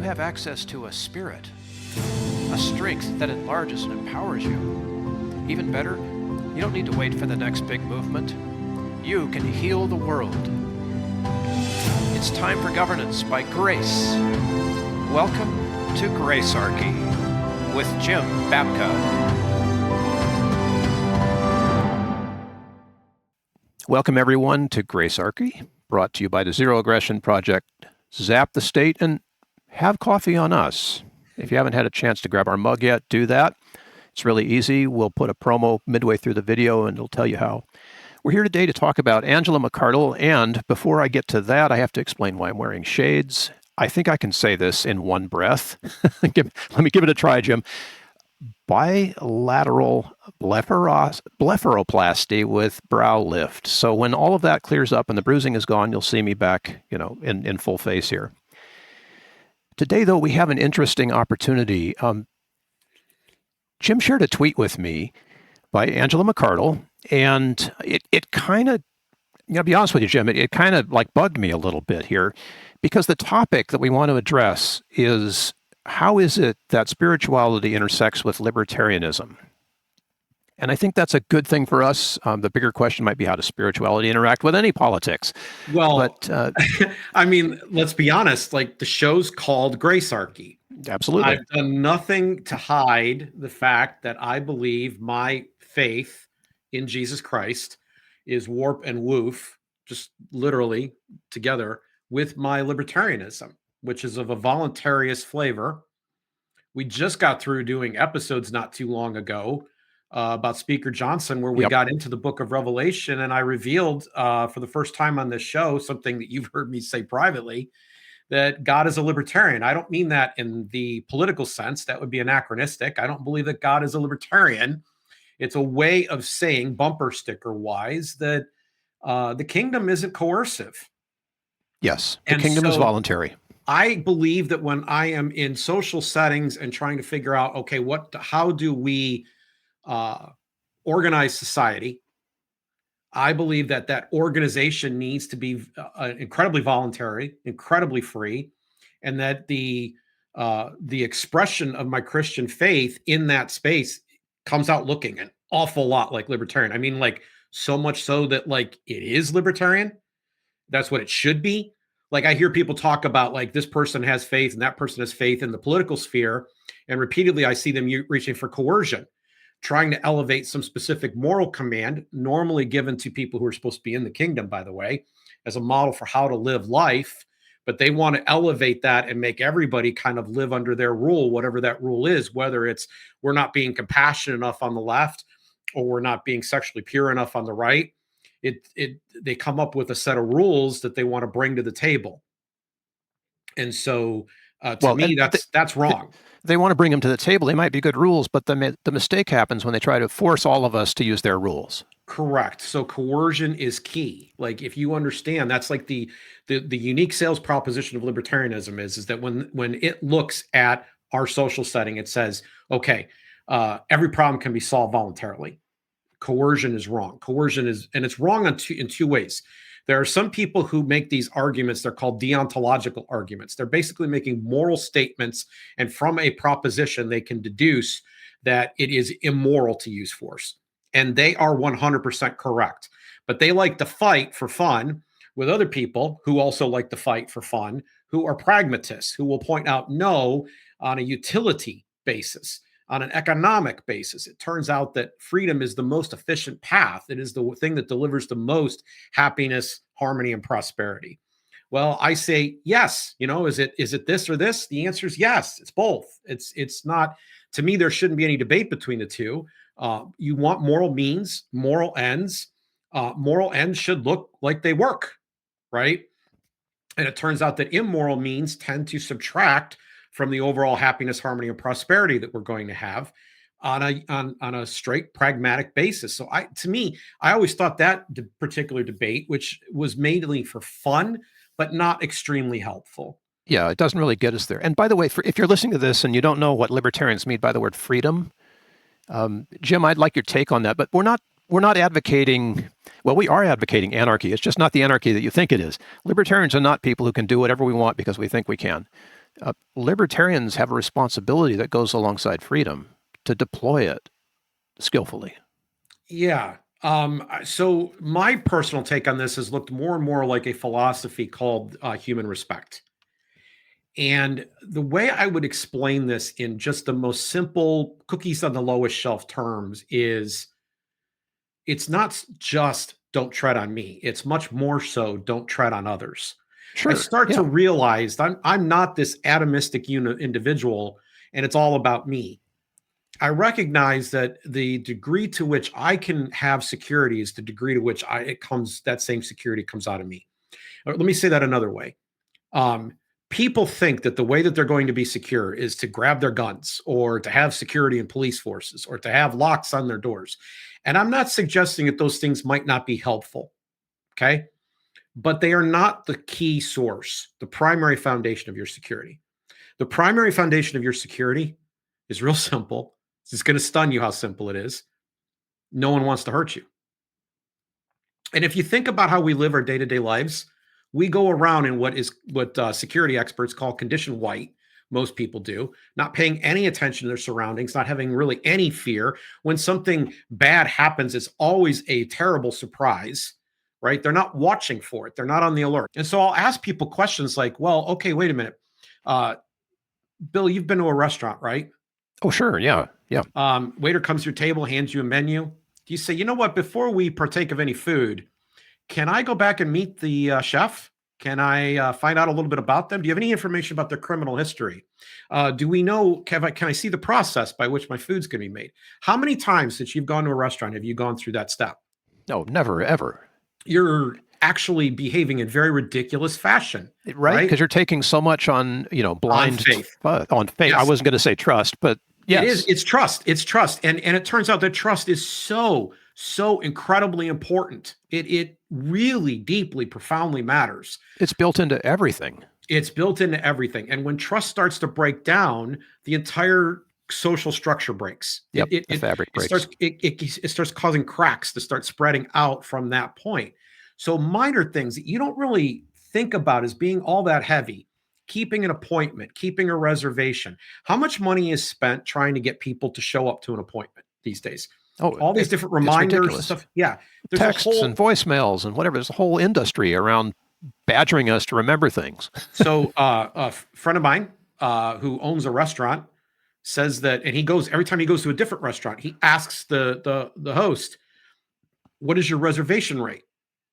have access to a spirit, a strength that enlarges and empowers you. Even better, you don't need to wait for the next big movement. You can heal the world. It's time for governance by grace. Welcome to Gracearchy with Jim Babka. Welcome everyone to Gracearchy, brought to you by the Zero Aggression Project. Zap the state and have coffee on us. If you haven't had a chance to grab our mug yet, do that. It's really easy. We'll put a promo midway through the video and it'll tell you how. We're here today to talk about Angela McArdle, and before I get to that, I have to explain why I'm wearing shades. I think I can say this in one breath. Let me give it a try, Jim. Bilateral blepharoplasty with brow lift. So when all of that clears up and the bruising is gone, you'll see me back, in full face here. Today, though, we have an interesting opportunity. Jim shared a tweet with me by Angela McArdle, and it kind of, to be honest with you, Jim, it kind of like bugged me a little bit here, because the topic that we want to address is, how is it that spirituality intersects with libertarianism? And I think that's a good thing for us. The bigger question might be, how does spirituality interact with any politics? Well, I mean, let's be honest, like, the show's called Gracearchy. Absolutely. I've done nothing to hide the fact that I believe my faith in Jesus Christ is warp and woof, just literally together, with my libertarianism, which is of a voluntarist flavor. We just got through doing episodes not too long ago about Speaker Johnson, where we got into the book of Revelation, and I revealed for the first time on this show something that you've heard me say privately, that God is a libertarian. I don't mean that in the political sense. That would be anachronistic. I don't believe that God is a libertarian. It's a way of saying, bumper sticker wise, that the kingdom isn't coercive. Yes, the kingdom is voluntary. I believe that when I am in social settings and trying to figure out, okay, how do we organize society? I believe that organization needs to be incredibly voluntary, incredibly free, and that the expression of my Christian faith in that space comes out looking an awful lot like libertarian. I mean, like, so much so that, like, it is libertarian. That's what it should be. Like, I hear people talk about, like, this person has faith and that person has faith in the political sphere, and repeatedly I see them reaching for coercion, trying to elevate some specific moral command, normally given to people who are supposed to be in the kingdom, by the way, as a model for how to live life. But they want to elevate that and make everybody kind of live under their rule, whatever that rule is, whether it's we're not being compassionate enough on the left or we're not being sexually pure enough on the right. They come up with a set of rules that they want to bring to the table. And so to me, that's wrong. They want to bring them to the table. They might be good rules, but the mistake happens when they try to force all of us to use their rules. Correct. So coercion is key. Like, if you understand, that's like the unique sales proposition of libertarianism is that when it looks at our social setting, it says, okay, every problem can be solved voluntarily. Coercion is wrong. Coercion is, and it's wrong in two ways. There are some people who make these arguments. They're called deontological arguments. They're basically making moral statements, and from a proposition, they can deduce that it is immoral to use force. And they are 100% correct. But they like to fight for fun with other people who also like to fight for fun, who are pragmatists, who will point out no on a utility basis, on an economic basis. It turns out that freedom is the most efficient path. It is the thing that delivers the most happiness, harmony, and prosperity. Well, I say yes. Is it this or this? The answer is yes. It's both. It's not, to me, there shouldn't be any debate between the two. You want moral means, moral ends. Moral ends should look like they work, right? And it turns out that immoral means tend to subtract from the overall happiness, harmony, and prosperity that we're going to have on a straight pragmatic basis. So to me, I always thought that particular debate, which was mainly for fun, but not extremely helpful. Yeah, it doesn't really get us there. And by the way, if you're listening to this and you don't know what libertarians mean by the word freedom, Jim, I'd like your take on that. But we're not advocating, well, we are advocating anarchy. It's just not the anarchy that you think it is. Libertarians are not people who can do whatever we want because we think we can. Libertarians have a responsibility that goes alongside freedom to deploy it skillfully. Yeah. So my personal take on this has looked more and more like a philosophy called human respect. And the way I would explain this in just the most simple cookies on the lowest shelf terms is it's not just don't tread on me. It's much more so don't tread on others. I Sure. start to Yeah. realize I'm not this atomistic individual and it's all about me. I recognize that the degree to which I can have security is the degree to which that same security comes out of me. Let me say that another way. Um, People think that the way that they're going to be secure is to grab their guns or to have security in police forces or to have locks on their doors. And I'm not suggesting that those things might not be helpful. Okay. But they are not the key source, the primary foundation of your security. The primary foundation of your security is real simple. It's going to stun you how simple it is. No one wants to hurt you. And if you think about how we live our day-to-day lives, we go around in what security experts call condition white. Most people do, not paying any attention to their surroundings, not having really any fear. When something bad happens, it's always a terrible surprise, right? They're not watching for it. They're not on the alert. And so I'll ask people questions like, well, okay, wait a minute. Bill, you've been to a restaurant, right? Oh, sure. Yeah. Yeah. Waiter comes to your table, hands you a menu. Do you say, you know what, before we partake of any food, can I go back and meet the chef? Can I find out a little bit about them? Do you have any information about their criminal history? Do we know, can I see the process by which my food's going to be made? How many times since you've gone to a restaurant have you gone through that step? No, never, ever. You're actually behaving in very ridiculous fashion, Right? Because you're taking so much on, blind faith. On faith. Yes. I wasn't going to say trust, but yes. It is. It's trust. It's trust. And it turns out that trust is so incredibly important. It really deeply, profoundly matters. It's built into everything. It's built into everything. And when trust starts to break down, the entire social structure breaks. Yep, the fabric breaks. It starts causing cracks to start spreading out from that point. So minor things that you don't really think about as being all that heavy. Keeping an appointment, keeping a reservation. How much money is spent trying to get people to show up to an appointment these days? Oh, all these different reminders and stuff. Yeah. There's texts and voicemails and whatever. There's a whole industry around badgering us to remember things. So a friend of mine who owns a restaurant says that, and every time he goes to a different restaurant, he asks the host, what is your reservation rate?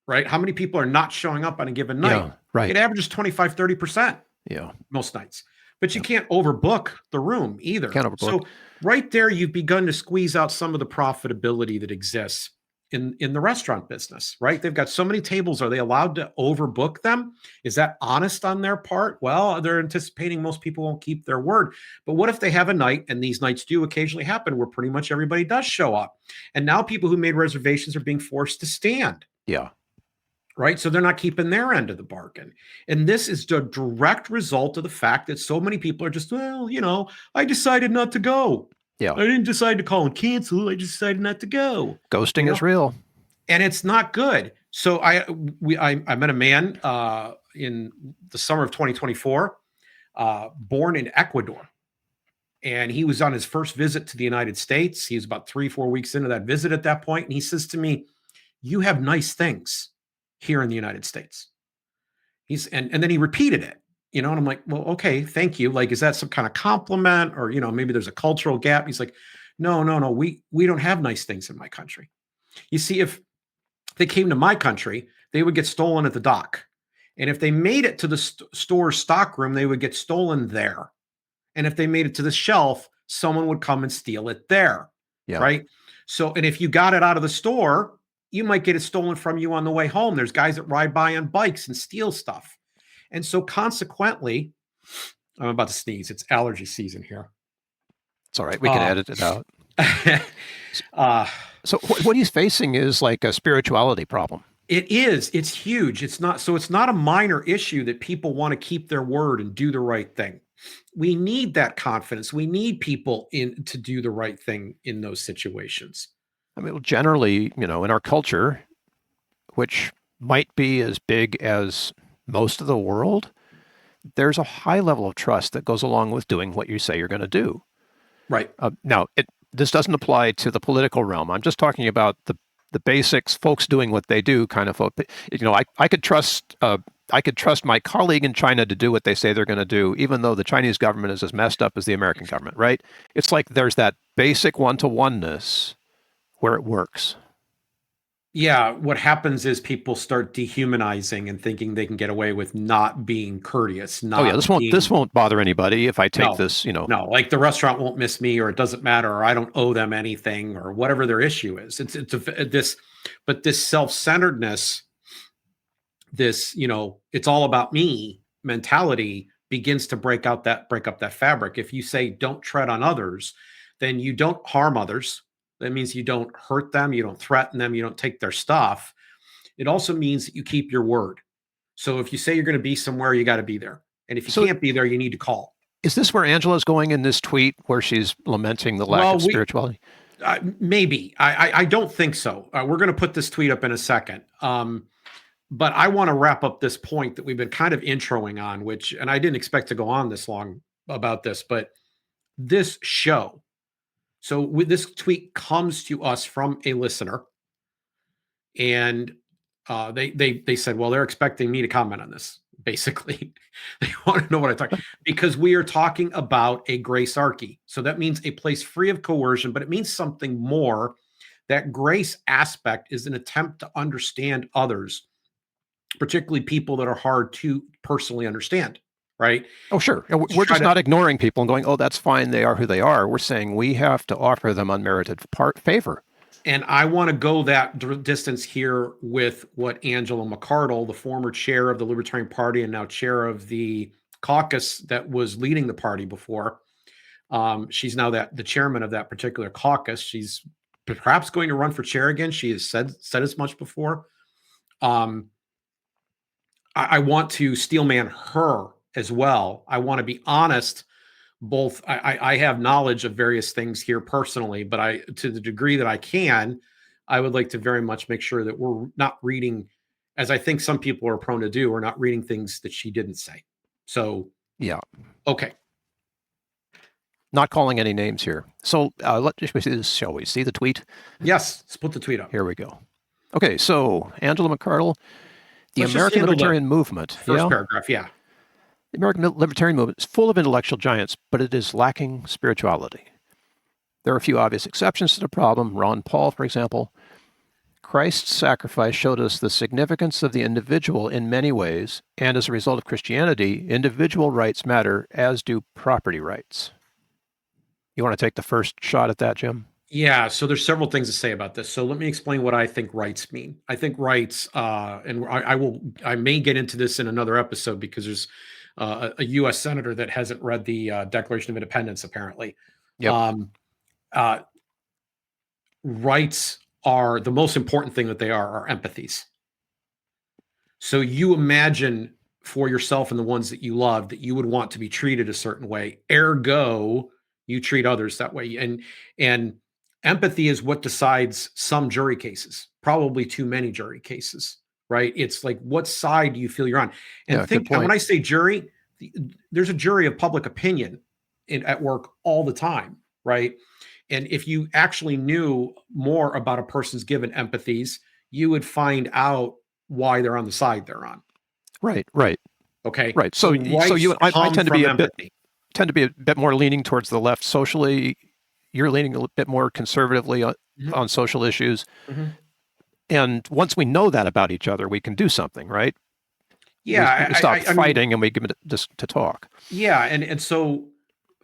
Right? How many people are not showing up on a given night? Yeah, right. It averages 25, 30%. Yeah. Most nights. But you can't overbook the room either. Can't overbook. So right there, you've begun to squeeze out some of the profitability that exists in the restaurant business, right? They've got so many tables. Are they allowed to overbook them? Is that honest on their part? Well, they're anticipating most people won't keep their word. But what if they have a night, and these nights do occasionally happen, where pretty much everybody does show up. And now people who made reservations are being forced to stand. Yeah. Right? So they're not keeping their end of the bargain. And this is the direct result of the fact that so many people are just, well, I decided not to go. Yeah. I didn't decide to call and cancel. I just decided not to go. Ghosting is real. And it's not good. So I met a man in the summer of 2024, born in Ecuador. And he was on his first visit to the United States. He was about 3-4 weeks into that visit at that point. And he says to me, you have nice things here in the United States. And then he repeated it, and I'm like, well, okay, thank you. Like, is that some kind of compliment, or, maybe there's a cultural gap? He's like, no, we don't have nice things in my country. You see, if they came to my country, they would get stolen at the dock. And if they made it to the store's stockroom, they would get stolen there. And if they made it to the shelf, someone would come and steal it there. Yeah. Right. So, and if you got it out of the store, you might get it stolen from you on the way home. There's guys that ride by on bikes and steal stuff. And so consequently, I'm about to sneeze. It's allergy season here. It's all right. We can edit it out. So what he's facing is like a spirituality problem. It is. It's huge. It's not a minor issue that people want to keep their word and do the right thing. We need that confidence. We need people to do the right thing in those situations. I mean, generally, in our culture, which might be as big as most of the world, there's a high level of trust that goes along with doing what you say you're going to do. Right. Now, this doesn't apply to the political realm. I'm just talking about the basics, folks doing what they do, kind of. I could trust my colleague in China to do what they say they're going to do, even though the Chinese government is as messed up as the American government, right? It's like there's that basic one-to-oneness where it works. Yeah, what happens is people start dehumanizing and thinking they can get away with not being courteous, Oh yeah, not this being won't bother anybody if I take no, this, no, like the restaurant won't miss me, or it doesn't matter, or I don't owe them anything, or whatever their issue is. But this self-centeredness, this it's all about me mentality begins to break up that fabric. If you say don't tread on others, then you don't harm others. That means you don't hurt them, you don't threaten them, you don't take their stuff. It also means that you keep your word. So if you say you're going to be somewhere, you got to be there. And if you can't be there, you need to call. Is this where Angela's going in this tweet, where she's lamenting the lack of spirituality? Maybe. I don't think so. We're going to put this tweet up in a second. But I want to wrap up this point that we've been kind of introing on, and I didn't expect to go on this long about this, but this show. So this tweet comes to us from a listener, and they said, well, they're expecting me to comment on this. Basically, they want to know what I talk, because we are talking about a Gracearchy. So that means a place free of coercion, but it means something more. That grace aspect is an attempt to understand others, particularly people that are hard to personally understand, right? Oh, sure. We're just not ignoring people and going, oh, that's fine, they are who they are. We're saying we have to offer them unmerited favor. And I want to go that distance here with what Angela McArdle, the former chair of the Libertarian Party and now chair of the caucus that was leading the party before. She's now the chairman of that particular caucus. She's perhaps going to run for chair again. She has said as much before. I want to steelman her as well. I want to be honest. Both I have knowledge of various things here personally, but to the degree that I can, I would like to very much make sure that we're not reading, as I think some people are prone to do, we're not reading things that she didn't say. So yeah, okay. Not calling any names here. So let's see this. Shall we see the tweet? Yes, let's put the tweet up. Here we go. Okay, so Angela McArdle, the American Libertarian Movement. First paragraph, yeah. The American Libertarian Movement is full of intellectual giants, but it is lacking spirituality. There are a few obvious exceptions to the problem. Ron Paul, for example. Christ's sacrifice showed us the significance of the individual in many ways, and as a result of Christianity, individual rights matter, as do property rights. You want to take the first shot at that, Jim? Yeah, so there's several things to say about this. So let me explain what I think rights mean. I think rights, and I may get into this in another episode because there's a U.S. senator that hasn't read the Declaration of Independence, apparently. Yep. Rights are the most important thing that they are empathies. So you imagine for yourself and the ones that you love that you would want to be treated a certain way. Ergo, you treat others that way. And empathy is what decides some jury cases, probably too many jury cases, right? It's like, what side do you feel you're on? And and when I say jury, there's a jury of public opinion at work all the time, right? And if you actually knew more about a person's given empathies, you would find out why they're on the side they're on. Right. Okay. Right. So I tend to be a bit more leaning towards the left socially. You're leaning a bit more conservatively on social issues. Mm-hmm. And once we know that about each other, we can do something, right? Yeah. We stop fighting and we give it just to talk. Yeah. And so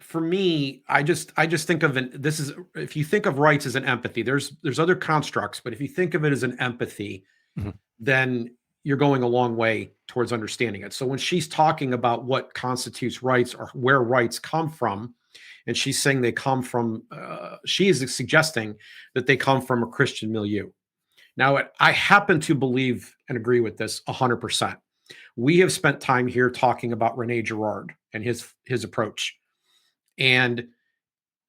for me, I just think of if you think of rights as an empathy, there's other constructs, but if you think of it as an empathy, mm-hmm. then you're going a long way towards understanding it. So when she's talking about what constitutes rights or where rights come from, and she's saying they come from, she is suggesting that they come from a Christian milieu. Now, I happen to believe and agree with this 100%. We have spent time here talking about Rene Girard and his approach. And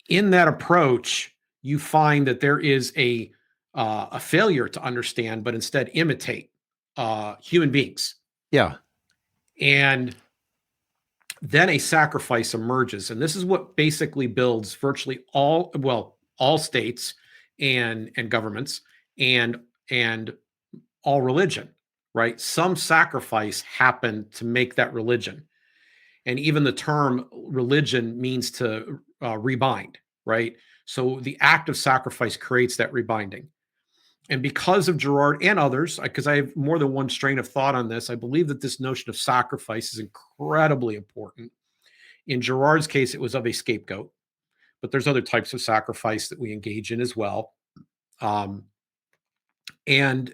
in that approach, you find that there is a failure to understand, but instead imitate human beings. Yeah. And then a sacrifice emerges. And this is what basically builds virtually all states and governments and all religion, right? Some sacrifice happened to make that religion. And even the term religion means to rebind, right? So the act of sacrifice creates that rebinding. And because of Girard and others, because I have more than one strain of thought on this, I believe that this notion of sacrifice is incredibly important. In Girard's case, it was of a scapegoat, but there's other types of sacrifice that we engage in as well. And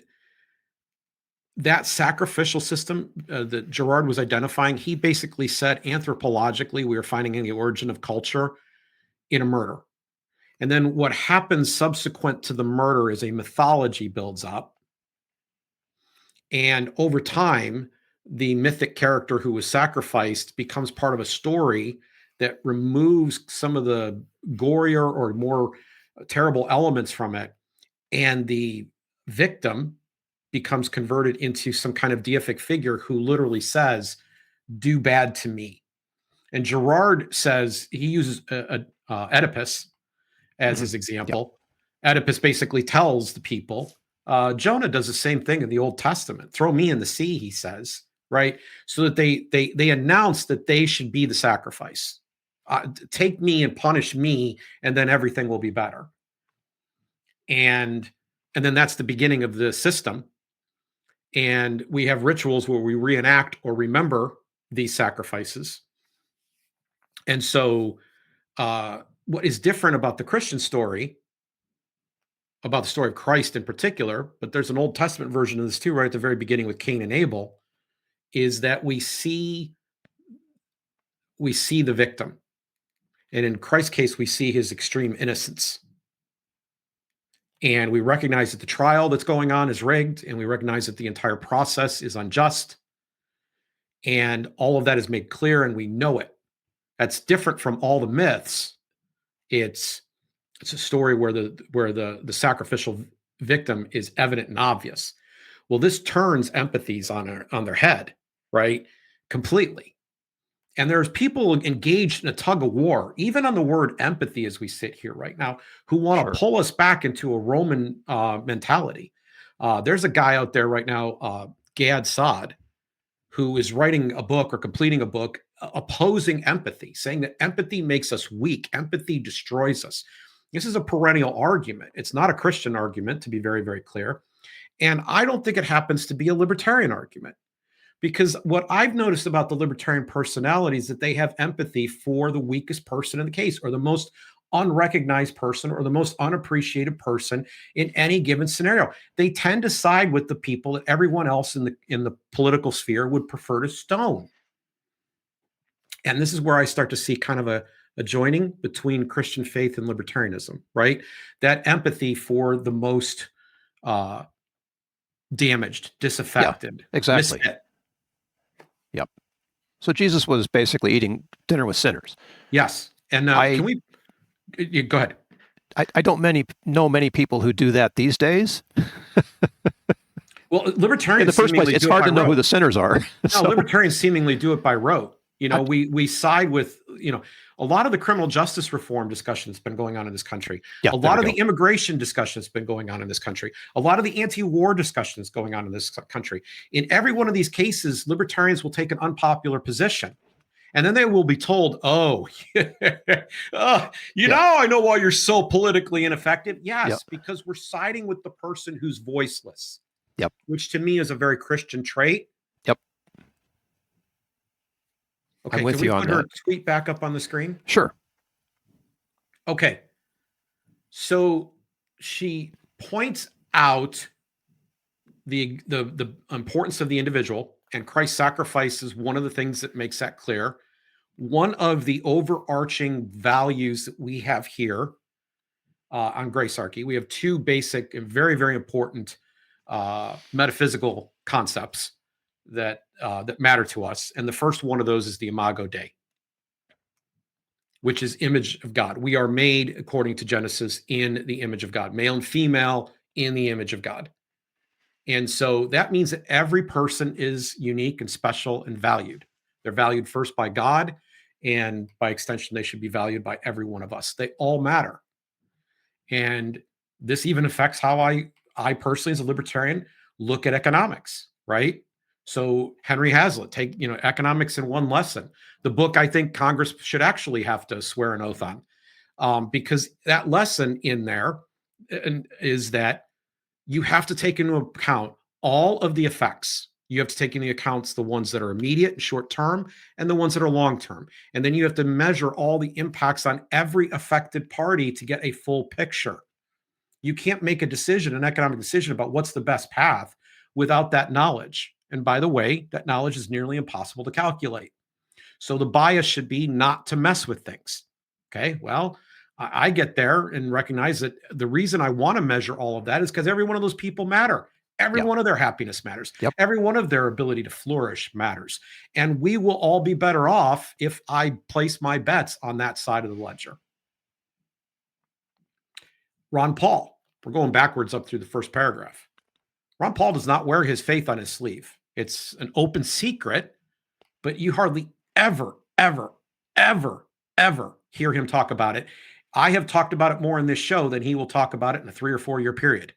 that sacrificial system that Girard was identifying, he basically said anthropologically, we are finding in the origin of culture in a murder. And then what happens subsequent to the murder is a mythology builds up. And over time, the mythic character who was sacrificed becomes part of a story that removes some of the gorier or more terrible elements from it. And the victim becomes converted into some kind of deific figure who literally says, do bad to me. And Girard says, he uses Oedipus as his example. Yep. Oedipus basically tells the people, Jonah does the same thing in the Old Testament. Throw me in the sea, he says, right? So that they announce that they should be the sacrifice. Take me and punish me, and then everything will be better. And then that's the beginning of the system. And we have rituals where we reenact or remember these sacrifices. And so what is different about the Christian story, about the story of Christ in particular, but there's an Old Testament version of this too, right at the very beginning with Cain and Abel, is that we see the victim. And in Christ's case, we see his extreme innocence. And we recognize that the trial that's going on is rigged, and we recognize that the entire process is unjust. And all of that is made clear, and we know it. That's different from all the myths. It's a story where the sacrificial victim is evident and obvious. Well, this turns empathies on their head, right? Completely. And there's people engaged in a tug of war, even on the word empathy as we sit here right now, who want to pull us back into a Roman mentality. There's a guy out there right now, Gad Saad, who is writing a book or completing a book opposing empathy, saying that empathy makes us weak. Empathy destroys us. This is a perennial argument. It's not a Christian argument, to be very, very clear. And I don't think it happens to be a libertarian argument. Because what I've noticed about the libertarian personality is that they have empathy for the weakest person in the case, or the most unrecognized person, or the most unappreciated person in any given scenario. They tend to side with the people that everyone else in the political sphere would prefer to stone. And this is where I start to see kind of a joining between Christian faith and libertarianism, right? That empathy for the most damaged, disaffected, exactly. misfit. Yep. So Jesus was basically eating dinner with sinners. Yes. And can we go ahead? I don't know many people who do that these days. Well, libertarians in the first place, it's hard to know who the sinners are. No, libertarians seemingly do it by rote. You know, we side with, a lot of the criminal justice reform discussion that's been going on in this country. A lot of the immigration discussion that's been going on in this country. A lot of the anti-war discussion that's going on in this country. In every one of these cases, libertarians will take an unpopular position. And then they will be told, I know why you're so politically ineffective. Yes, because we're siding with the person who's voiceless. Yep. Which to me is a very Christian trait. Yep. Okay, I'm with you on that. Can we put her tweet back up on the screen? Sure. Okay. So she points out the importance of the individual, and Christ's sacrifice is one of the things that makes that clear. One of the overarching values that we have here on Gracearchy, we have two basic and very, very important metaphysical concepts that matter to us. And the first one of those is the Imago Dei, which is image of God. We are made, according to Genesis, in the image of God, male and female in the image of God. And so that means that every person is unique and special and valued. They're valued first by God, and by extension, they should be valued by every one of us. They all matter. And this even affects how I personally, as a libertarian, look at economics, right? So Henry Hazlitt, take, economics in one lesson. The book I think Congress should actually have to swear an oath on, because that lesson in there is that you have to take into account all of the effects. You have to take into account the ones that are immediate and short term and the ones that are long term. And then you have to measure all the impacts on every affected party to get a full picture. You can't make a decision, an economic decision about what's the best path without that knowledge. And by the way, that knowledge is nearly impossible to calculate. So the bias should be not to mess with things. Okay, well, I get there and recognize that the reason I want to measure all of that is because every one of those people matter. Every Yeah. one of their happiness matters. Yep. Every one of their ability to flourish matters. And we will all be better off if I place my bets on that side of the ledger. Ron Paul, we're going backwards up through the first paragraph. Ron Paul does not wear his faith on his sleeve. It's an open secret, but you hardly ever, ever, ever, ever hear him talk about it. I have talked about it more in this show than he will talk about it in a 3 or 4 year period.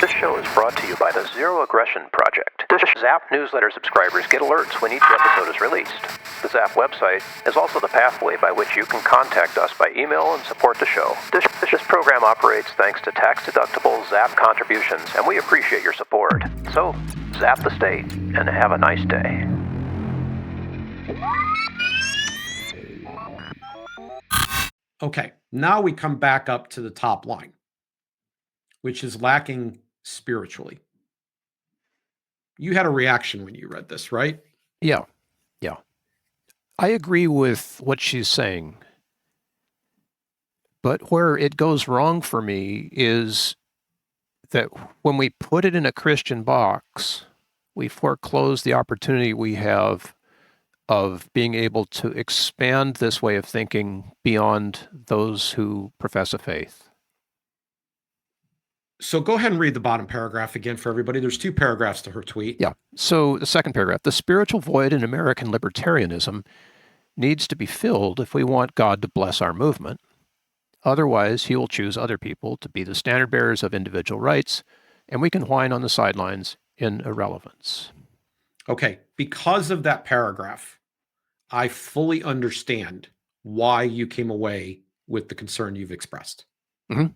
This show is brought to you by the Zero Aggression Project. Zap newsletter subscribers get alerts when each episode is released. The Zap website is also the pathway by which you can contact us by email and support the show. This program operates thanks to tax-deductible Zap contributions, and we appreciate your support. So, zap the state, and have a nice day. Okay, now we come back up to the top line, which is lacking spiritually. You had a reaction when you read this, right? Yeah. Yeah. I agree with what she's saying. But where it goes wrong for me is that when we put it in a Christian box, we foreclose the opportunity we have of being able to expand this way of thinking beyond those who profess a faith. So go ahead and read the bottom paragraph again for everybody. There's 2 paragraphs to her tweet. Yeah. So the second paragraph, the spiritual void in American libertarianism needs to be filled if we want God to bless our movement. Otherwise, he will choose other people to be the standard bearers of individual rights, and we can whine on the sidelines in irrelevance. Okay, because of that paragraph, I fully understand why you came away with the concern you've expressed. Mm-hmm.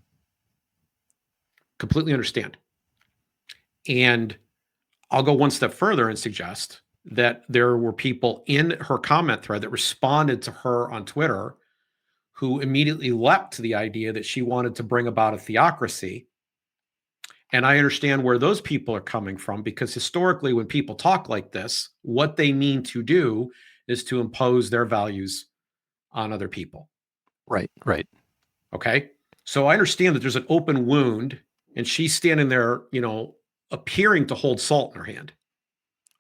Completely understand. And I'll go one step further and suggest that there were people in her comment thread that responded to her on Twitter who immediately leapt to the idea that she wanted to bring about a theocracy. And I understand where those people are coming from, because historically, when people talk like this, what they mean to do is to impose their values on other people. Right, right. Okay. So I understand that there's an open wound, and she's standing there, appearing to hold salt in her hand.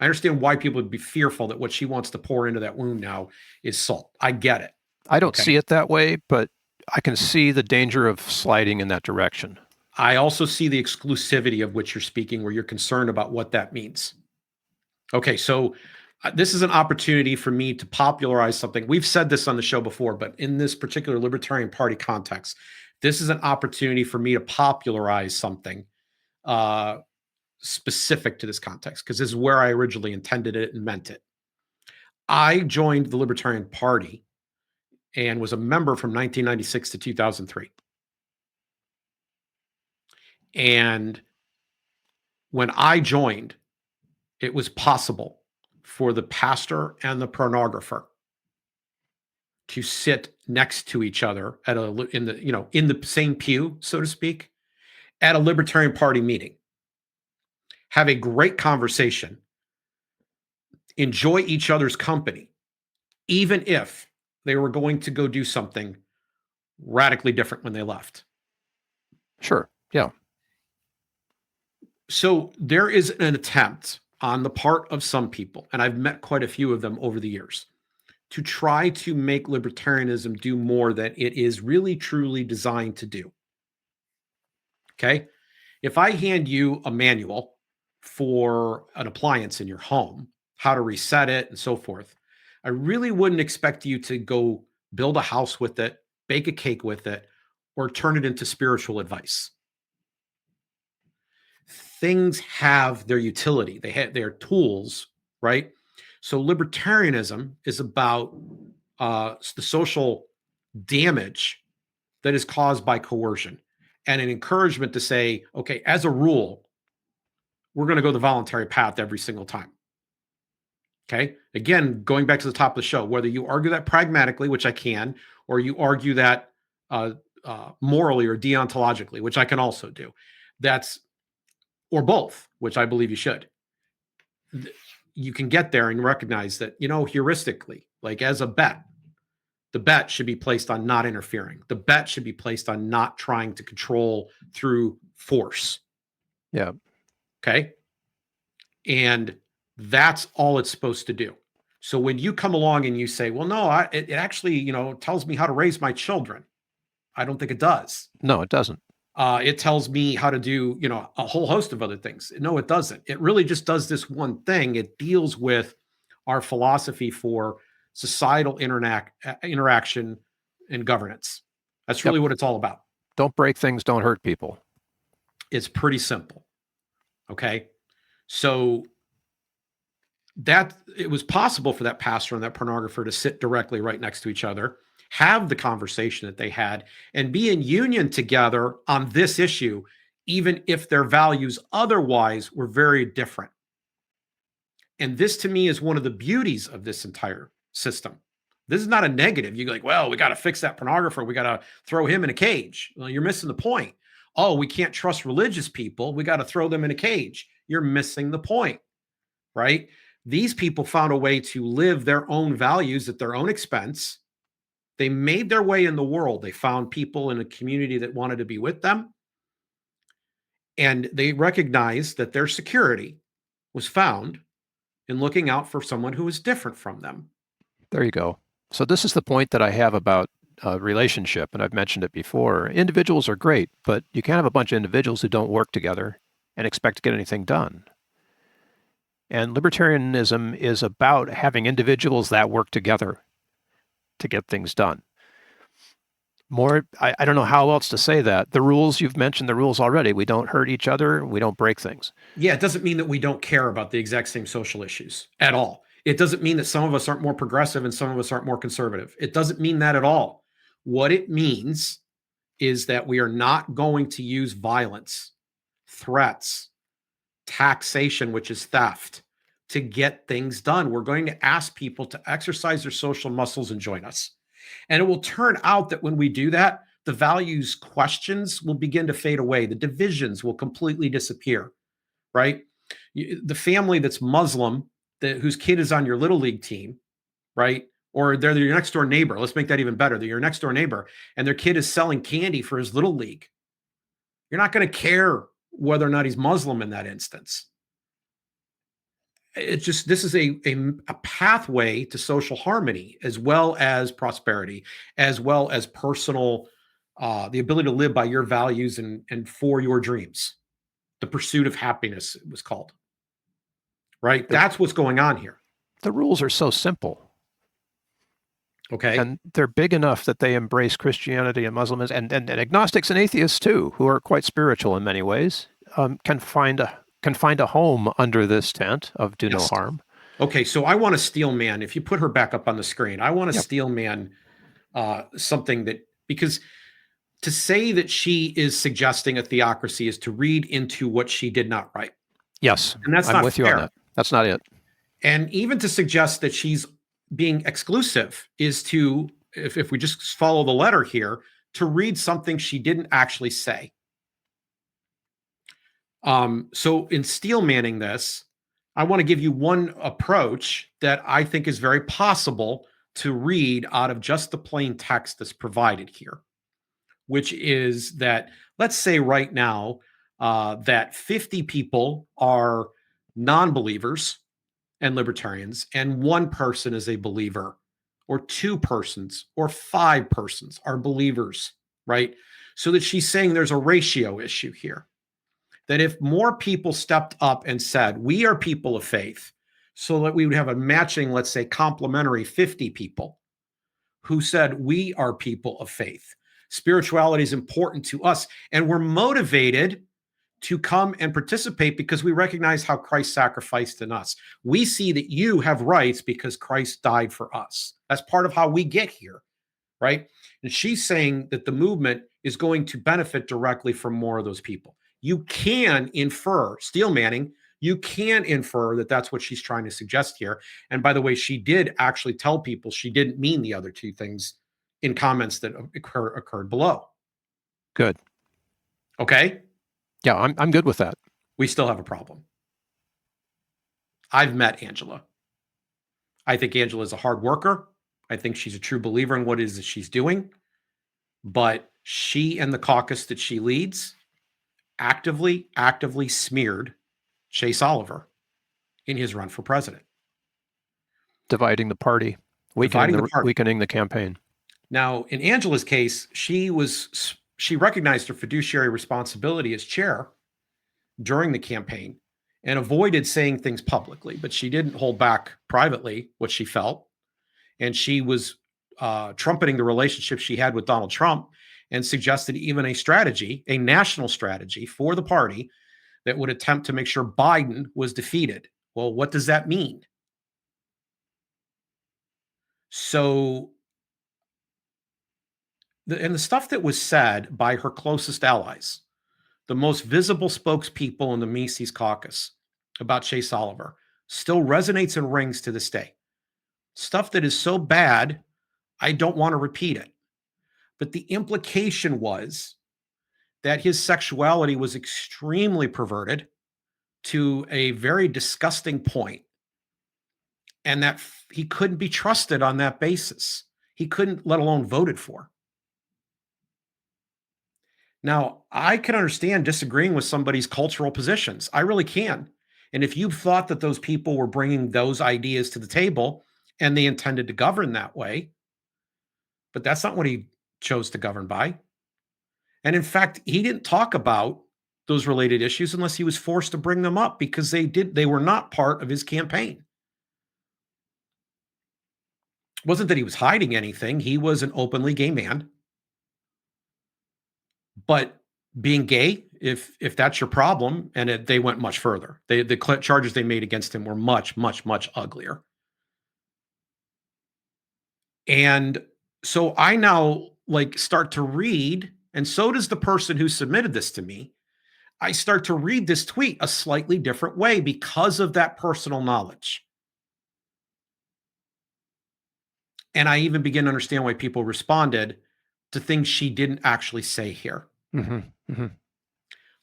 I understand why people would be fearful that what she wants to pour into that wound now is salt. I get it. I don't see it that way, but I can see the danger of sliding in that direction. I also see the exclusivity of which you're speaking, where you're concerned about what that means. Okay, so this is an opportunity for me to popularize something. We've said this on the show before, but in this particular Libertarian Party context, this is an opportunity for me to popularize something specific to this context, because this is where I originally intended it and meant it. I joined the Libertarian Party and was a member from 1996 to 2003. And when I joined, it was possible for the pastor and the pornographer to sit next to each other in the same pew, so to speak, at a Libertarian Party meeting, have a great conversation, enjoy each other's company, even if they were going to go do something radically different when they left. Sure. Yeah. So there is an attempt on the part of some people, and I've met quite a few of them over the years, to try to make libertarianism do more than it is really truly designed to do. Okay? If I hand you a manual for an appliance in your home, how to reset it and so forth, I really wouldn't expect you to go build a house with it, bake a cake with it, or turn it into spiritual advice. Things have their utility. They have their tools, right? So libertarianism is about the social damage that is caused by coercion and an encouragement to say, okay, as a rule, we're going to go the voluntary path every single time. Okay. Again, going back to the top of the show, whether you argue that pragmatically, which I can, or you argue that morally or deontologically, which I can also do, or both, which I believe you should. You can get there and recognize that, heuristically, like as a bet, the bet should be placed on not interfering. The bet should be placed on not trying to control through force. Yeah. Okay. And that's all it's supposed to do. So when you come along and you say, well, no, it actually, tells me how to raise my children. I don't think it does. No, it doesn't. It tells me how to do, a whole host of other things. No, it doesn't. It really just does this one thing. It deals with our philosophy for societal interaction and governance. That's really what it's all about. Don't break things, don't hurt people. It's pretty simple. Okay. So that it was possible for that pastor and that pornographer to sit directly right next to each other, have the conversation that they had, and be in union together on this issue, even if their values otherwise were very different. And this, to me, is one of the beauties of this entire system. This is not a negative. You're like, well, we got to fix that pornographer. We got to throw him in a cage. Well, you're missing the point. Oh, we can't trust religious people. We got to throw them in a cage. You're missing the point, right? These people found a way to live their own values at their own expense. They made their way in the world. They found people in a community that wanted to be with them. And they recognized that their security was found in looking out for someone who was different from them. There you go. So this is the point that I have about relationship, and I've mentioned it before. Individuals are great, but you can't have a bunch of individuals who don't work together and expect to get anything done. And libertarianism is about having individuals that work together to get things done. I don't know how else to say that. The rules, you've mentioned the rules already. We don't hurt each other. We don't break things. Yeah, it doesn't mean that we don't care about the exact same social issues at all. It doesn't mean that some of us aren't more progressive and some of us aren't more conservative. It doesn't mean that at all. What it means is that we are not going to use violence, threats, taxation, which is theft, to get things done. We're going to ask people to exercise their social muscles and join us. And it will turn out that when we do that, the values questions will begin to fade away. The divisions will completely disappear, right? The family that's Muslim, whose kid is on your little league team, right? Or they're your next door neighbor. Let's make that even better. They're your next door neighbor, and their kid is selling candy for his little league. You're not going to care whether or not he's Muslim in that instance. It's just, this is a pathway to social harmony, as well as prosperity, as well as personal, the ability to live by your values and for your dreams. The pursuit of happiness, it was called. Right? That's what's going on here. The rules are so simple. Okay. And they're big enough that they embrace Christianity and Muslims and agnostics and atheists too, who are quite spiritual in many ways, can find a home under this tent of do no harm. Okay, so I want to Steelman. If you put her back up on the screen, I want to Steelman something that, because to say that she is suggesting a theocracy is to read into what she did not write. Yes, and that's I'm not with fair. You on that. That's not it. And even to suggest that she's being exclusive is to, if we just follow the letter here, to read something she didn't actually say. So in Steelmanning this, I want to give you one approach that I think is very possible to read out of just the plain text that's provided here, which is that, let's say right now, that 50 people are non-believers and libertarians, and one person is a believer, or two persons, or five persons are believers, right? So that she's saying there's a ratio issue here. that if more people stepped up and said, we are people of faith, so that we would have a matching, let's say, complementary 50 people who said, we are people of faith. Spirituality is important to us, and we're motivated to come and participate because we recognize how Christ sacrificed in us. We see that you have rights because Christ died for us. That's part of how we get here, right? And she's saying that the movement is going to benefit directly from more of those people. You can infer, Steelmanning, you can infer that that's what she's trying to suggest here. And by the way, she did actually tell people she didn't mean the other two things in comments that occurred below. Good. Okay? Yeah, I'm good with that. We still have a problem. I've met Angela. I think Angela is a hard worker. I think she's a true believer in what it is that she's doing. But she and the caucus that she leads actively smeared Chase Oliver in his run for president. Dividing the party, weakening the campaign. Now, in Angela's case, she recognized her fiduciary responsibility as chair during the campaign and avoided saying things publicly, but she didn't hold back privately what she felt. And she was trumpeting the relationship she had with Donald Trump and suggested even a national strategy for the party that would attempt to make sure Biden was defeated. Well, what does that mean? So, the stuff that was said by her closest allies, the most visible spokespeople in the Mises caucus about Chase Oliver, still resonates and rings to this day. Stuff that is so bad, I don't want to repeat it. But the implication was that his sexuality was extremely perverted to a very disgusting point, and that he couldn't be trusted on that basis. He couldn't, let alone voted for. Now, I can understand disagreeing with somebody's cultural positions. I really can. And if you thought that those people were bringing those ideas to the table and they intended to govern that way, but that's not what he chose to govern by. And in fact, he didn't talk about those related issues unless he was forced to bring them up, because they were not part of his campaign. It wasn't that he was hiding anything. He was an openly gay man. But being gay, if that's your problem, and they went much further. The charges they made against him were much, much, much uglier. And so I now start to read, and so does the person who submitted this to me. I start to read this tweet a slightly different way because of that personal knowledge. And I even begin to understand why people responded to things she didn't actually say here. Mm-hmm. Mm-hmm.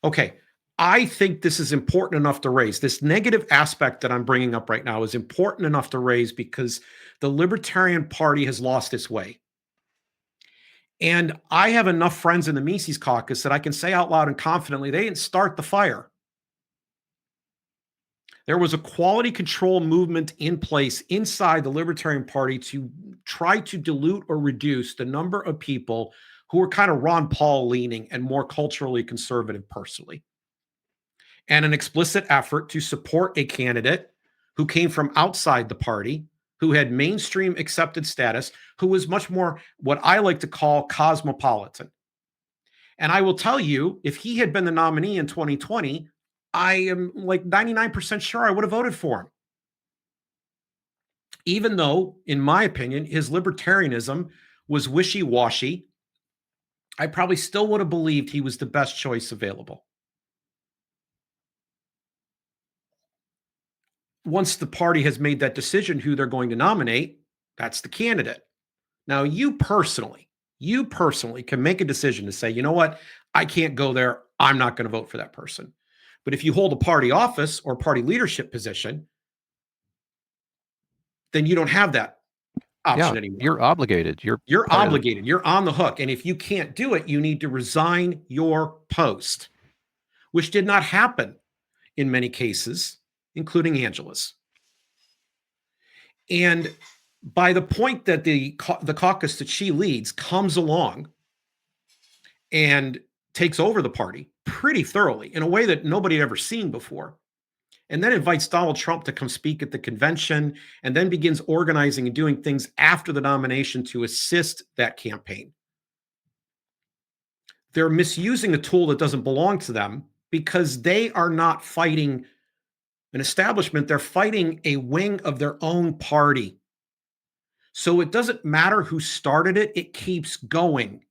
Okay, I think this is important enough to raise. This negative aspect that I'm bringing up right now is important enough to raise because the Libertarian Party has lost its way. And I have enough friends in the Mises caucus that I can say out loud and confidently, they didn't start the fire. There was a quality control movement in place inside the Libertarian Party to try to dilute or reduce the number of people who were kind of Ron Paul leaning and more culturally conservative personally. And an explicit effort to support a candidate who came from outside the party, who had mainstream accepted status, who was much more what I like to call cosmopolitan. And I will tell you, if he had been the nominee in 2020, I am 99% sure I would have voted for him. Even though, in my opinion, his libertarianism was wishy-washy, I probably still would have believed he was the best choice available. Once the party has made that decision who they're going to nominate, that's the candidate. Now, you personally can make a decision to say, you know what, I can't go there. I'm not going to vote for that person. But if you hold a party office or party leadership position, then you don't have that option anymore. You're obligated. You're obligated. You're on the hook. And if you can't do it, you need to resign your post, which did not happen in many cases, including Angela's. And by the point that the caucus that she leads comes along and takes over the party pretty thoroughly in a way that nobody had ever seen before, and then invites Donald Trump to come speak at the convention, and then begins organizing and doing things after the nomination to assist that campaign. They're misusing a tool that doesn't belong to them because they are not fighting an establishment. They're fighting a wing of their own party. So it doesn't matter who started it. It keeps going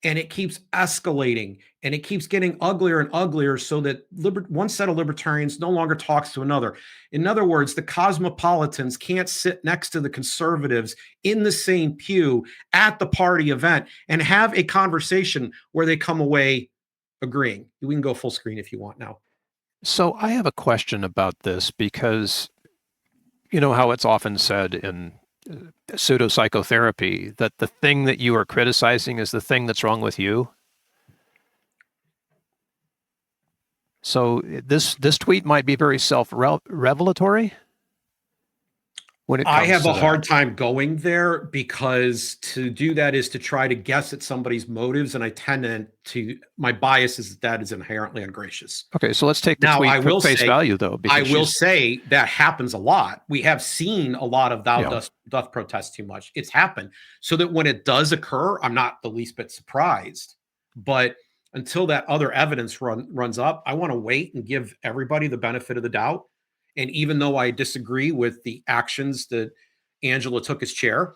and it keeps escalating and it keeps getting uglier and uglier so that one set of libertarians no longer talks to another. In other words, the cosmopolitans can't sit next to the conservatives in the same pew at the party event and have a conversation where they come away agreeing. We can go full screen if you want now. So I have a question about this because you know how it's often said in pseudopsychotherapy that the thing that you are criticizing is the thing that's wrong with you. So this tweet might be very self-revelatory when it comes I have to a that. hard time going there because to do that is to try to guess at somebody's motives, and I tend to my bias is that is inherently ungracious. Okay, so let's take the tweet for face value, though. I will say that happens a lot. We have seen a lot of thou doth protest too much. It's happened. So that when it does occur, I'm not the least bit surprised. But until that other evidence runs up, I want to wait and give everybody the benefit of the doubt. And even though I disagree with the actions that Angela took as chair,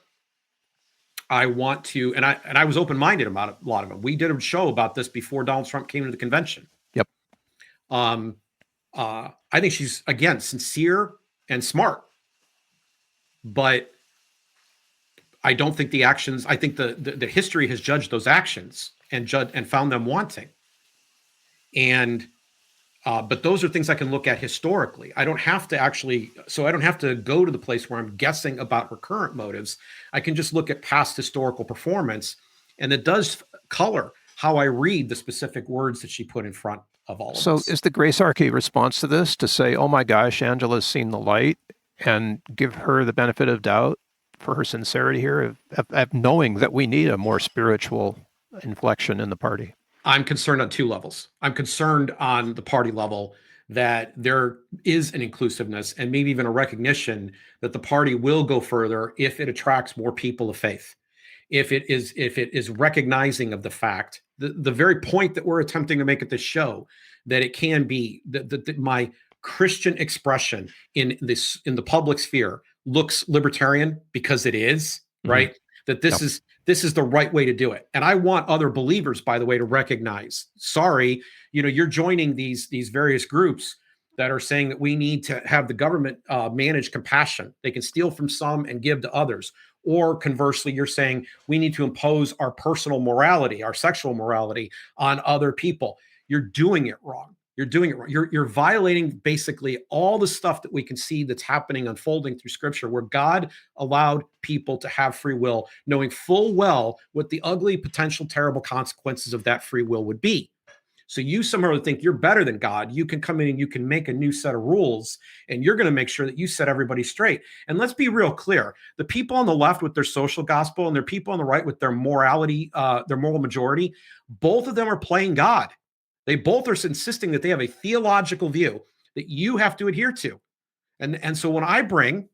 I want to, and I was open-minded about a lot of them. We did a show about this before Donald Trump came to the convention. Yep. I think she's, again, sincere and smart, but I don't think the actions, I think the history has judged those actions and found them wanting. And but those are things I can look at historically. I don't have to go to the place where I'm guessing about her current motives. I can just look at past historical performance, and it does color how I read the specific words that she put in front of all of us. So is the Gracearchy response to this to say, oh my gosh, Angela's seen the light, and give her the benefit of doubt for her sincerity here of knowing that we need a more spiritual inflection in the party? I'm concerned on two levels. I'm concerned on the party level that there is an inclusiveness and maybe even a recognition that the party will go further if it attracts more people of faith. If it is recognizing of the fact, the very point that we're attempting to make at this show, that it can be that my Christian expression in the public sphere looks libertarian because it is, right? That this is the right way to do it. And I want other believers, by the way, to recognize, sorry, you're joining these various groups that are saying that we need to have the government manage compassion. They can steal from some and give to others. Or conversely, you're saying we need to impose our personal morality, our sexual morality on other people. You're doing it wrong. You're doing it wrong. You're violating basically all the stuff that we can see that's happening, unfolding through Scripture, where God allowed people to have free will, knowing full well what the ugly, potential, terrible consequences of that free will would be. So you somehow think you're better than God. You can come in and you can make a new set of rules, and you're going to make sure that you set everybody straight. And let's be real clear. The people on the left with their social gospel and their people on the right with their morality, their moral majority, both of them are playing God. They both are insisting that they have a theological view that you have to adhere to. And so when I bring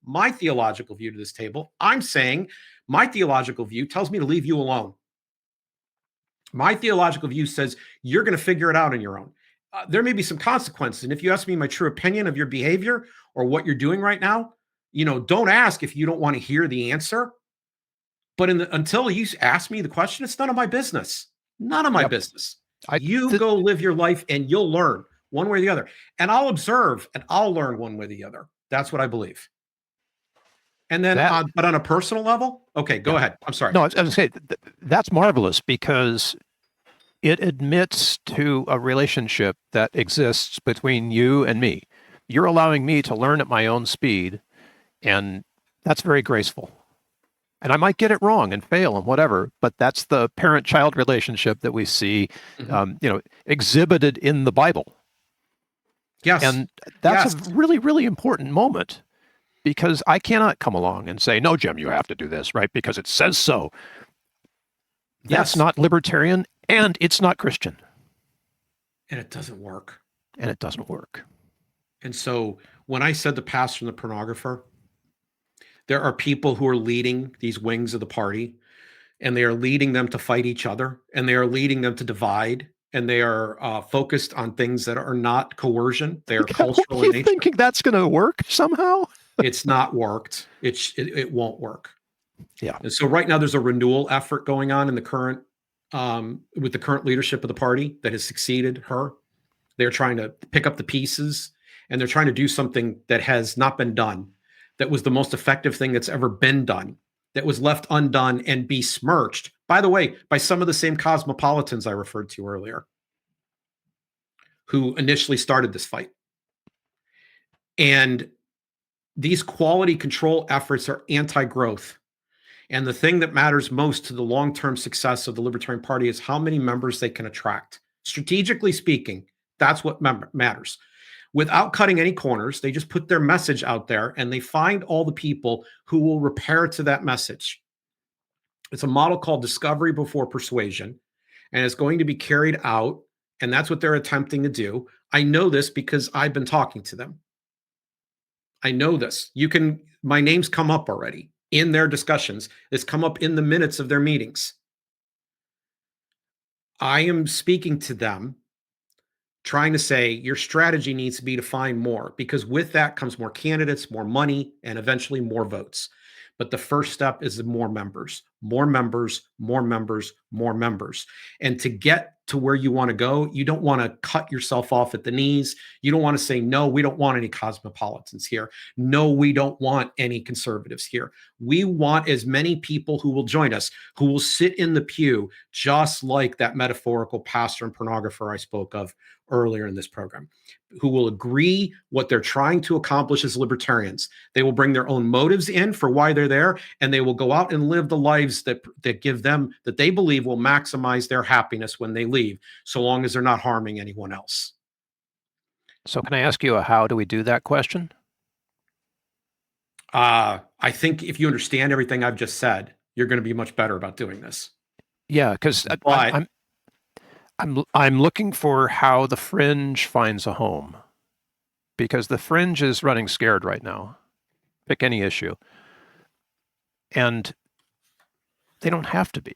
my theological view to this table, I'm saying my theological view tells me to leave you alone. My theological view says you're going to figure it out on your own. There may be some consequences. And if you ask me my true opinion of your behavior or what you're doing right now, don't ask if you don't want to hear the answer. But until you ask me the question, it's none of my business. None of my business. You go live your life and you'll learn one way or the other. And I'll observe and I'll learn one way or the other. That's what I believe. And then, but on a personal level, okay, go ahead. I'm sorry. No, I was going to say, that's marvelous because it admits to a relationship that exists between you and me. You're allowing me to learn at my own speed, and that's very graceful. And I might get it wrong and fail and whatever, but that's the parent-child relationship that we see, exhibited in the Bible. Yes. And that's a really, really important moment because I cannot come along and say, no, Jim, you have to do this, right? Because it says so. That's not libertarian And it's not Christian. And it doesn't work. And it doesn't work. And so when I said the pastor and the pornographer, there are people who are leading these wings of the party, and they are leading them to fight each other, and they are leading them to divide, and they are focused on things that are not coercion. They are cultural in You nature. thinking that's going to work somehow? It's not worked. It won't work. Yeah. And so right now there's a renewal effort going on in the current with the current leadership of the party that has succeeded her. They're trying to pick up the pieces, and they're trying to do something that has not been done, that was the most effective thing that's ever been done, that was left undone and besmirched, by the way, by some of the same cosmopolitans I referred to earlier, who initially started this fight. And these quality control efforts are anti-growth. And the thing that matters most to the long-term success of the Libertarian Party is how many members they can attract. Strategically speaking, that's what matters. Without cutting any corners, they just put their message out there, and they find all the people who will repair to that message. It's a model called discovery before persuasion, and it's going to be carried out, and that's what they're attempting to do. I know this because I've been talking to them. I know this. My name's come up already in their discussions. It's come up in the minutes of their meetings. I am speaking to them, trying to say your strategy needs to be to find more, because with that comes more candidates, more money, and eventually more votes. But the first step is more members, more members, more members, more members. And to get to where you want to go, you don't want to cut yourself off at the knees. You don't want to say, no, we don't want any cosmopolitans here. No, we don't want any conservatives here. We want as many people who will join us, who will sit in the pew, just like that metaphorical pastor and pornographer I spoke of earlier in this program, who will agree what they're trying to accomplish as libertarians. They will bring their own motives in for why they're there, and they will go out and live the lives that give them, that they believe will maximize their happiness when they leave, so long as they're not harming anyone else. So can I ask you how do we do that question? I think if you understand everything I've just said, you're going to be much better about doing this. Yeah, because I'm looking for how the fringe finds a home, because the fringe is running scared right now. Pick any issue. And they don't have to be.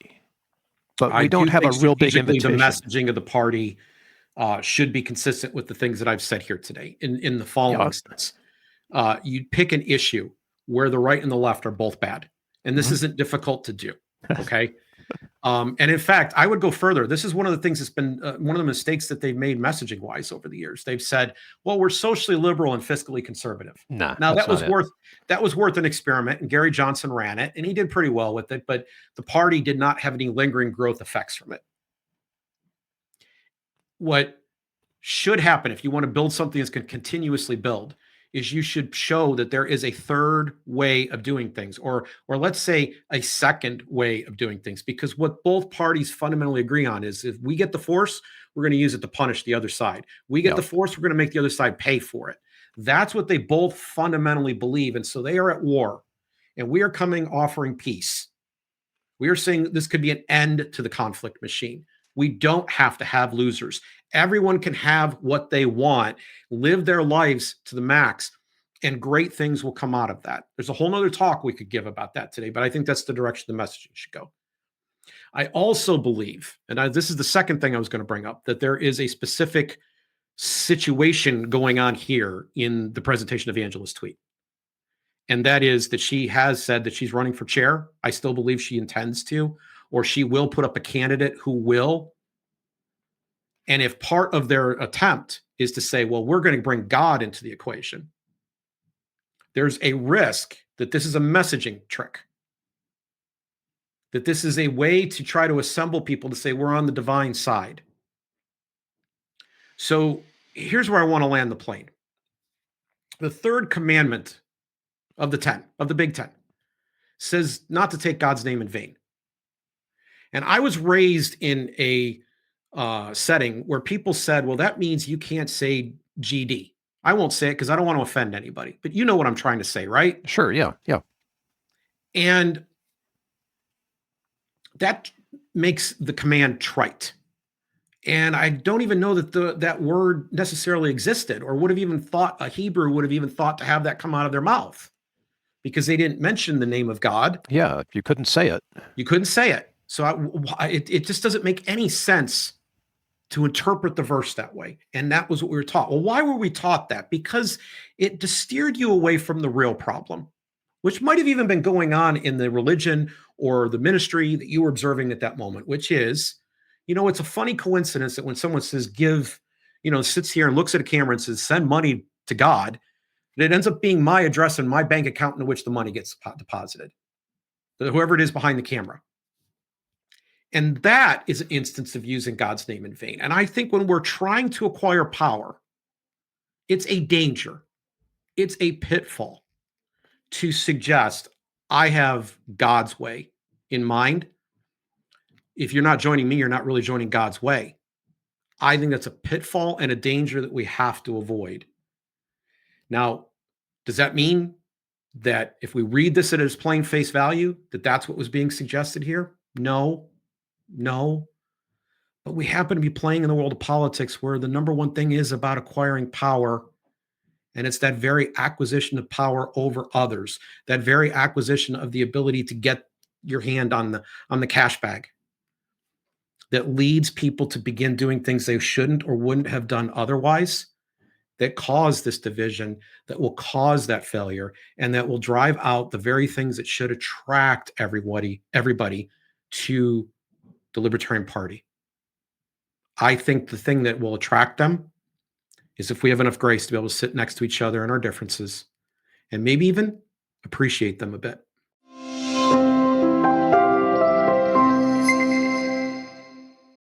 But we don't have a real big invitation. The messaging of the party should be consistent with the things that I've said here today in the following sense. You pick an issue where the right and the left are both bad. And this isn't difficult to do. Okay. And in fact, I would go further. This is one of the things that's been one of the mistakes that they've made messaging wise over the years. They've said, well, we're socially liberal and fiscally conservative. Now that was worth an experiment, and Gary Johnson ran it, and he did pretty well with it, but the party did not have any lingering growth effects from it. What should happen if you want to build something that's going to continuously build is you should show that there is a third way of doing things, or let's say a second way of doing things, because what both parties fundamentally agree on is if we get the force, we're going to use it to punish the other side. We get the force, we're going to make the other side pay for it. That's what they both fundamentally believe. And so they are at war, and we are offering peace. We are saying this could be an end to the conflict machine. We don't have to have losers. Everyone can have what they want, live their lives to the max, and great things will come out of that. There's a whole nother talk we could give about that today, but I think that's the direction the messaging should go. I also believe, and this is the second thing I was going to bring up, that there is a specific situation going on here in the presentation of Angela's tweet. And that is that she has said that she's running for chair. I still believe she intends to, or she will put up a candidate who will. And if part of their attempt is to say, well, we're going to bring God into the equation, there's a risk that this is a messaging trick, that this is a way to try to assemble people to say we're on the divine side. So here's where I want to land the plane. The third commandment of the 10, of the Big Ten, says not to take God's name in vain. And I was raised in a setting where people said, well, that means you can't say GD. I won't say it because I don't want to offend anybody, but you know what I'm trying to say, right? Sure. Yeah. And that makes the command trite. And I don't even know that that word necessarily existed, or would have even thought a Hebrew would have even thought to have that come out of their mouth, because they didn't mention the name of God. Yeah, you couldn't say it. You couldn't say it. So it just doesn't make any sense to interpret the verse that way. And that was what we were taught. Well, why were we taught that? Because it steered you away from the real problem, which might have even been going on in the religion or the ministry that you were observing at that moment, which is, it's a funny coincidence that when someone says give, sits here and looks at a camera and says, send money to God, it ends up being my address and my bank account into which the money gets deposited, whoever it is behind the camera. And that is an instance of using God's name in vain. And I think when we're trying to acquire power, it's a danger. It's a pitfall to suggest I have God's way in mind. If you're not joining me, you're not really joining God's way. I think that's a pitfall and a danger that we have to avoid. Now, does that mean that if we read this at its plain face value, that that's what was being suggested here? No. But we happen to be playing in the world of politics where the number one thing is about acquiring power. And it's that very acquisition of power over others, that very acquisition of the ability to get your hand on the cash bag, that leads people to begin doing things they shouldn't or wouldn't have done otherwise, that cause this division, that will cause that failure, and that will drive out the very things that should attract everybody to the Libertarian Party. I think the thing that will attract them is if we have enough grace to be able to sit next to each other in our differences and maybe even appreciate them a bit.